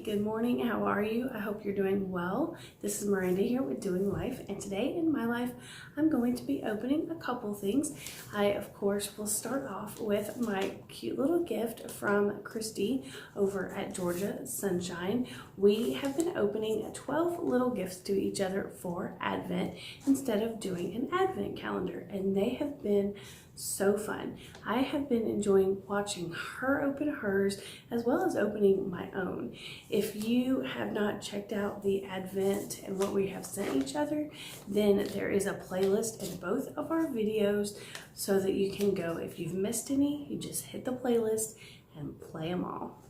good morning. How are you? I hope you're doing well. This is Miranda here with Doing Life, and today in my life, I'm going to be opening a couple things. I, of course, will start off with my cute little gift from Kristy over at Georgia Sunshine. We have been opening 12 little gifts to each other for Advent instead of doing an Advent calendar, and they have been so fun. I have been enjoying watching her open hers as well as opening my own. If you have not checked out the Advent and what we have sent each other, then there is a playlist in both of our videos so that you can go. If you've missed any, you just hit the playlist and play them all.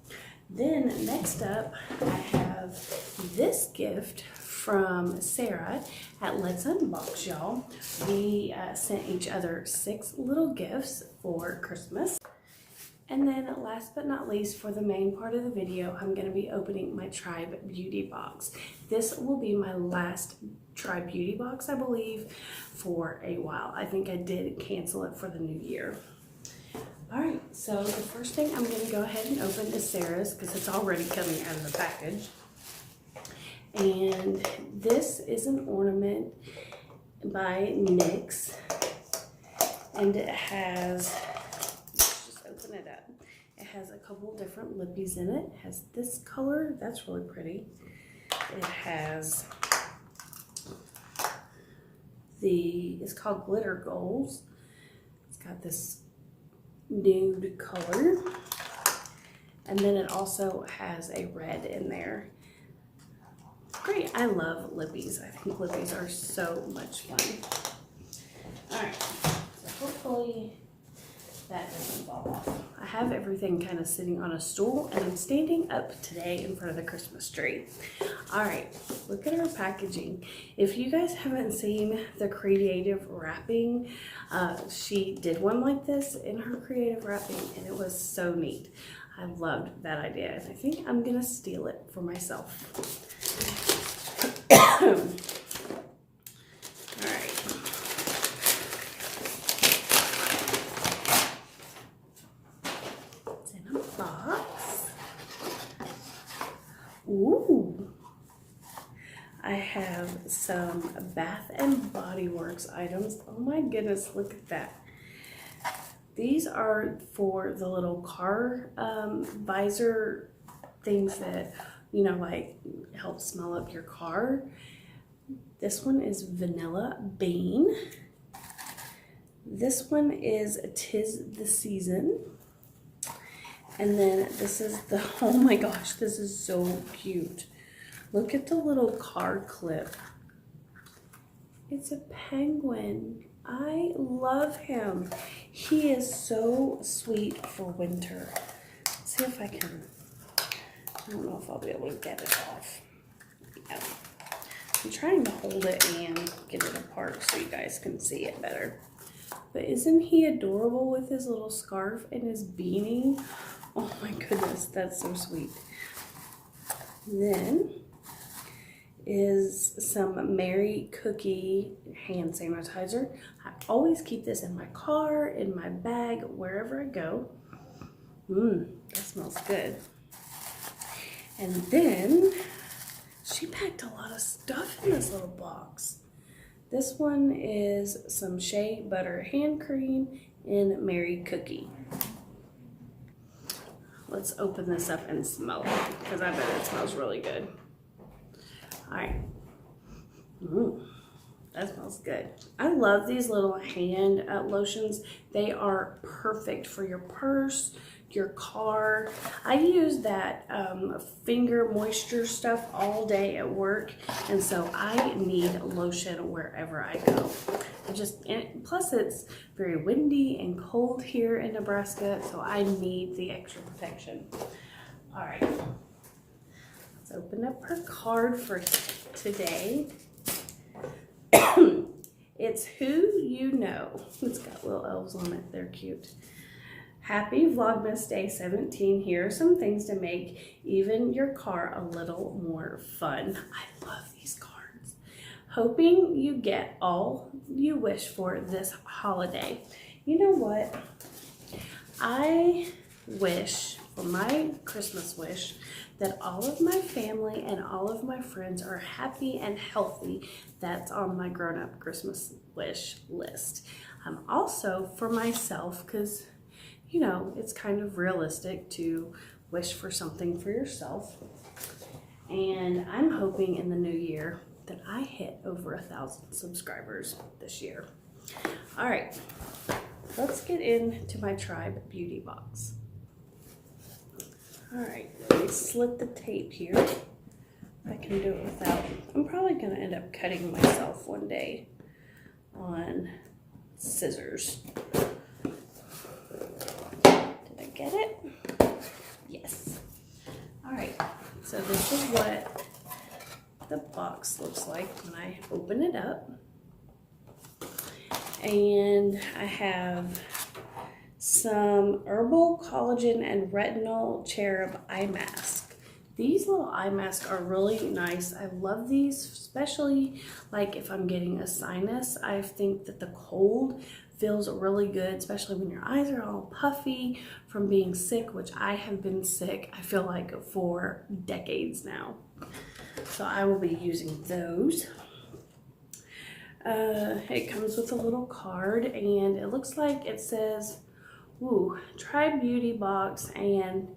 Then next up, I have this gift from Sarah at Let's Unbox, y'all. We sent each other 6 little gifts for Christmas. And then last but not least, for the main part of the video, I'm going to be opening my Tribe Beauty box. This will be my last Tribe Beauty box, I believe, for a while. I think I did cancel it for the new year. Alright, so the first thing I'm going to go ahead and open is Sarah's because it's already coming out of the package. And this is an ornament by NYX, and it has, let's just open it up. It has a couple different lippies in it. It has this color, that's really pretty. It has it's called Glitter Goals. It's got this nude color, and then it also has a red in there. Great, I love lippies. I think lippies are so much fun. Alright, so hopefully that doesn't fall off. I have everything kind of sitting on a stool, and I'm standing up today in front of the Christmas tree. Alright, look at our packaging. If you guys haven't seen the creative wrapping, she did one like this in her creative wrapping, and it was so neat. I loved that idea, and I think I'm gonna steal it for myself. Alright. It's in a box. Ooh. I have some Bath and Body Works items. Oh my goodness, look at that. These are for the little car visor things that, you know, like help smell up your car. This one is Vanilla Bean. This one is 'Tis the Season. And then this is the, oh my gosh, this is so cute. Look at the little car clip. It's a penguin. I love him. He is so sweet for winter. Let's see if I can, I don't know if I'll be able to get it off. Yeah. I'm trying to hold it and get it apart so you guys can see it better. But isn't he adorable with his little scarf and his beanie? Oh my goodness, that's so sweet. Then is some Mary Cookie hand sanitizer. I always keep this in my car, in my bag, wherever I go. That smells good. And then she packed a lot of stuff in this little box. This one is some Shea Butter hand cream in Mary Cookie. Let's open this up and smell it because I bet it smells really good. Alright. That smells good. I love these little hand lotions. They are perfect for your purse, your car. I use that finger moisture stuff all day at work, and so I need lotion wherever I go. Plus it's very windy and cold here in Nebraska, so I need the extra protection. All right, let's open up her card for today. It's Who You Know. It's got little elves on it. They're cute. Happy Vlogmas Day 17. Here are some things to make even your car a little more fun. I love these cards. Hoping you get all you wish for this holiday. You know what? I wish for my Christmas wish that all of my family and all of my friends are happy and healthy. That's on my grown-up Christmas wish list. Also for myself, because you know, it's kind of realistic to wish for something for yourself. And I'm hoping in the new year that I hit over 1,000 subscribers this year. All right, let's get into my Tribe Beauty box. All right, let me slit the tape here. I can do it without. I'm probably gonna end up cutting myself one day on scissors. Did I get it? Yes. All right, so this is what the box looks like when I open it up. And I have some herbal collagen and retinol cherub eye mask. These little eye masks are really nice. I love these, especially like if I'm getting a sinus. I think that the cold feels really good, especially when your eyes are all puffy from being sick, which I have been sick, I feel like, for decades now. So I will be using those. It comes with a little card, and it looks like it says, ooh, Tribe Beauty Box and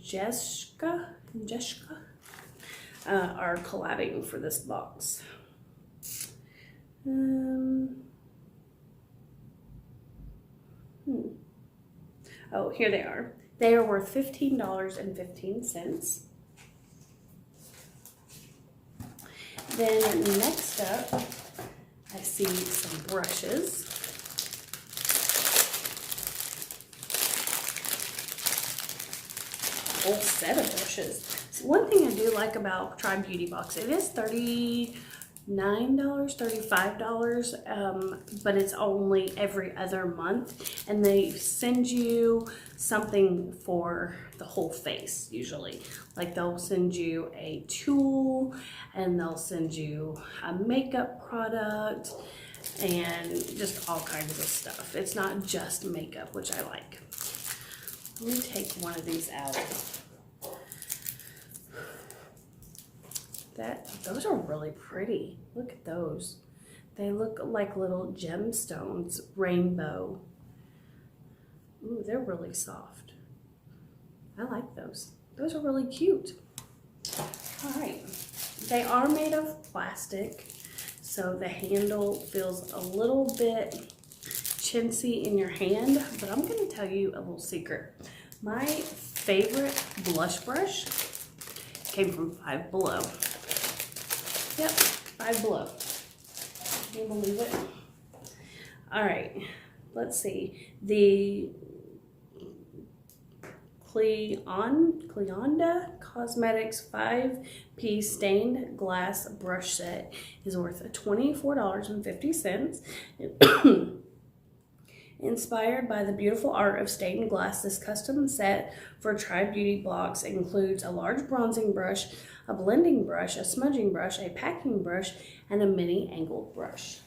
Jessica are collabing for this box. Oh, here they are. They are worth $15.15. Then next up, I see some brushes. A whole set of brushes. So one thing I do like about Tribe Beauty Box, it is $39, $35, but it's only every other month, and they send you something for the whole face usually. Like they'll send you a tool, and they'll send you a makeup product, and just all kinds of stuff. It's not just makeup, which I like. Let me take one of these out. Those are really pretty. Look at those. They look like little gemstones, rainbow. Ooh, they're really soft. I like those. Those are really cute. All right. They are made of plastic, so the handle feels a little bit chintzy in your hand, but I'm going to tell you a little secret. My favorite blush brush came from Five Below. Yep, Five Below. Can you believe it? All right, let's see. The Cleonda Cosmetics 5-piece stained glass brush set is worth $24.50. Inspired by the beautiful art of stained glass, this custom set for Tribe Beauty Box includes a large bronzing brush, a blending brush, a smudging brush, a packing brush, and a mini angled brush.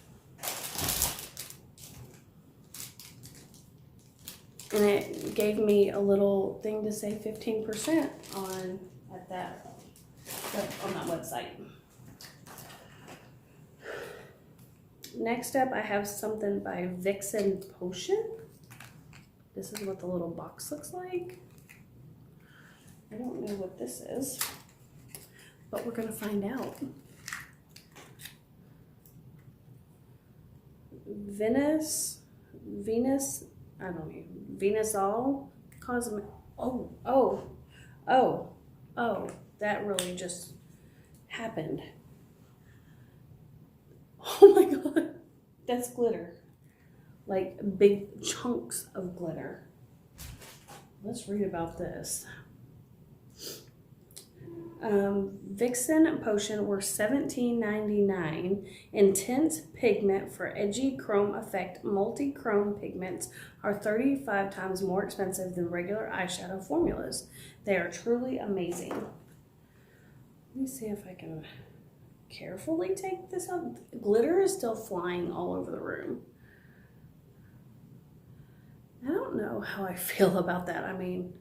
And it gave me a little thing to say 15% on that website. Next up, I have something by Vixen Potion. This is what the little box looks like. I don't know what this is, but we're gonna find out. Venus, I don't know, Venusol Cosmet. Oh, that really just happened. Oh my God, that's glitter. Like big chunks of glitter. Let's read about this. Vixen Potion were $17.99. Intense pigment for edgy chrome effect. Multi-chrome pigments are 35 times more expensive than regular eyeshadow formulas. They are truly amazing. Let me see if I can carefully take this out. Glitter is still flying all over the room. I don't know how I feel about that. I mean,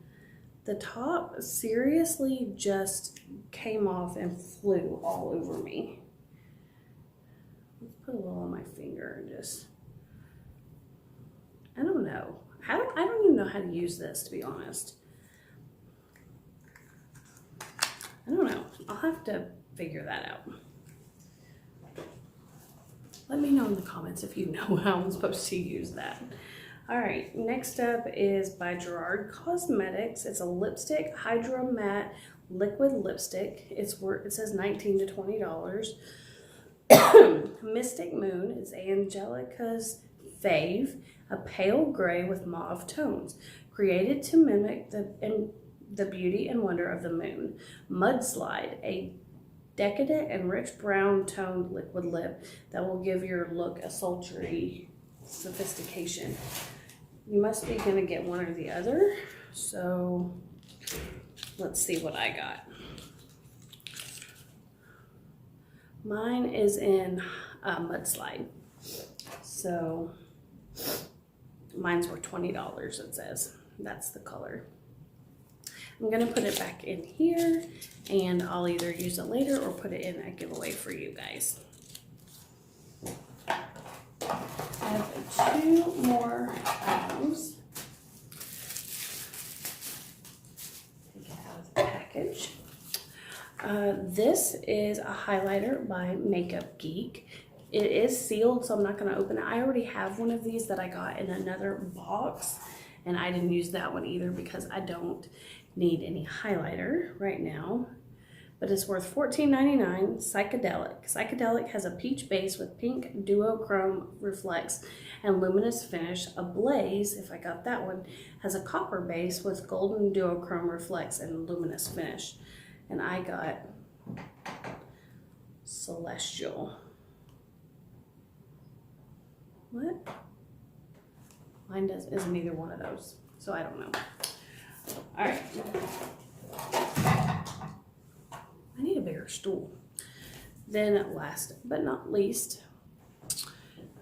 The top seriously just came off and flew all over me. Let's put a little on my finger and just, I don't know. I don't even know how to use this, to be honest. I don't know. I'll have to figure that out. Let me know in the comments if you know how I'm supposed to use that. All right, next up is by Gerard Cosmetics. It's a lipstick, Hydro Matte Liquid Lipstick. It says $19 to $20. Mystic Moon is Angelica's Fave, a pale gray with mauve tones, created to mimic the beauty and wonder of the moon. Mudslide, a decadent and rich brown toned liquid lip that will give your look a sultry sophistication. You must be gonna get one or the other, so let's see what I got. Mine is in Mudslide, so mine's worth $20, it says. That's the color. I'm gonna put it back in here, and I'll either use it later or put it in a giveaway for you guys. I have 2 more items. Take it out of the package. This is a highlighter by Makeup Geek. It is sealed, so I'm not going to open it. I already have one of these that I got in another box, and I didn't use that one either because I don't need any highlighter right now. But it's worth $14.99. Psychedelic. Psychedelic has a peach base with pink duochrome reflex and luminous finish. Ablaze, if I got that one, has a copper base with golden duochrome reflex and luminous finish. And I got Celestial. What? Mine isn't either one of those, so I don't know. All right. I need a bigger stool. Then last but not least,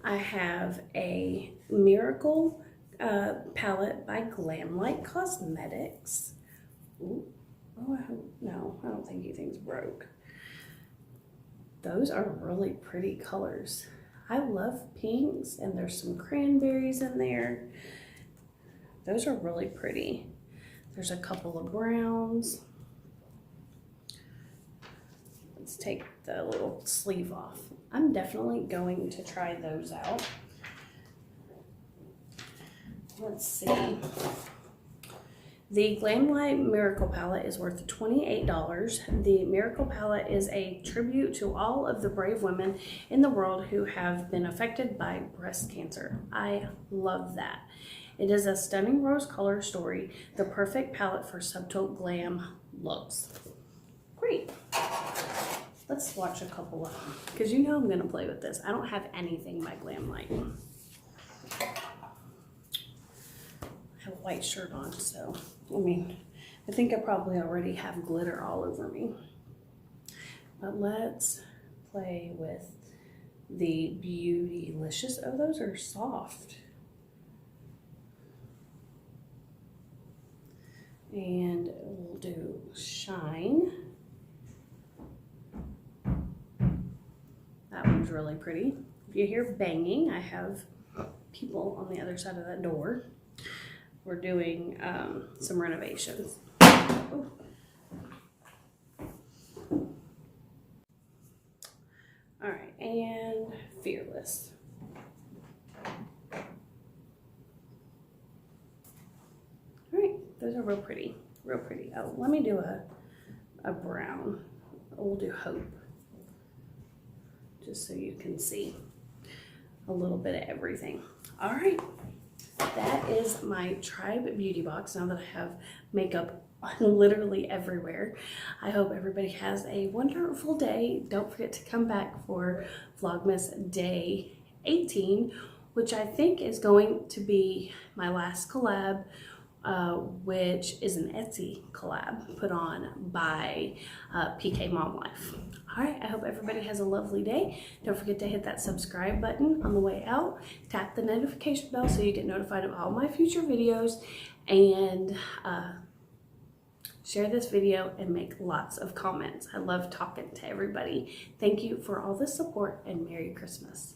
I have a Miracle palette by Glamlight Cosmetics. Ooh. Oh, no, I don't think anything's broke. Those are really pretty colors. I love pinks, and there's some cranberries in there. Those are really pretty. There's a couple of browns. Let's take the little sleeve off. I'm definitely going to try those out. Let's see. The Glamlight Miracle Palette is worth $28. The Miracle Palette is a tribute to all of the brave women in the world who have been affected by breast cancer. I love that. It is a stunning rose color story, the perfect palette for subtle glam looks. Great. Let's watch a couple of them, because you know I'm going to play with this. I don't have anything by Glamlight. I have a white shirt on, so, I mean, I think I probably already have glitter all over me. But let's play with the Beautylicious. Oh, those are soft. And we'll do Shine. That one's really pretty. If you hear banging, I have people on the other side of that door. We're doing some renovations. Ooh. All right, and Fearless. All right, those are real pretty, real pretty. Oh, let me do a brown. We'll do Hope, just so you can see a little bit of everything. All right, that is my Tribe Beauty Box. Now that I have makeup literally everywhere, I hope everybody has a wonderful day. Don't forget to come back for Vlogmas Day 18, which I think is going to be my last collab, which is an Etsy collab put on by PK Mom Life. All right, I hope everybody has a lovely day. Don't forget to hit that subscribe button on the way out. Tap the notification bell so you get notified of all my future videos. And share this video, and make lots of comments. I love talking to everybody. Thank you for all the support, and Merry Christmas.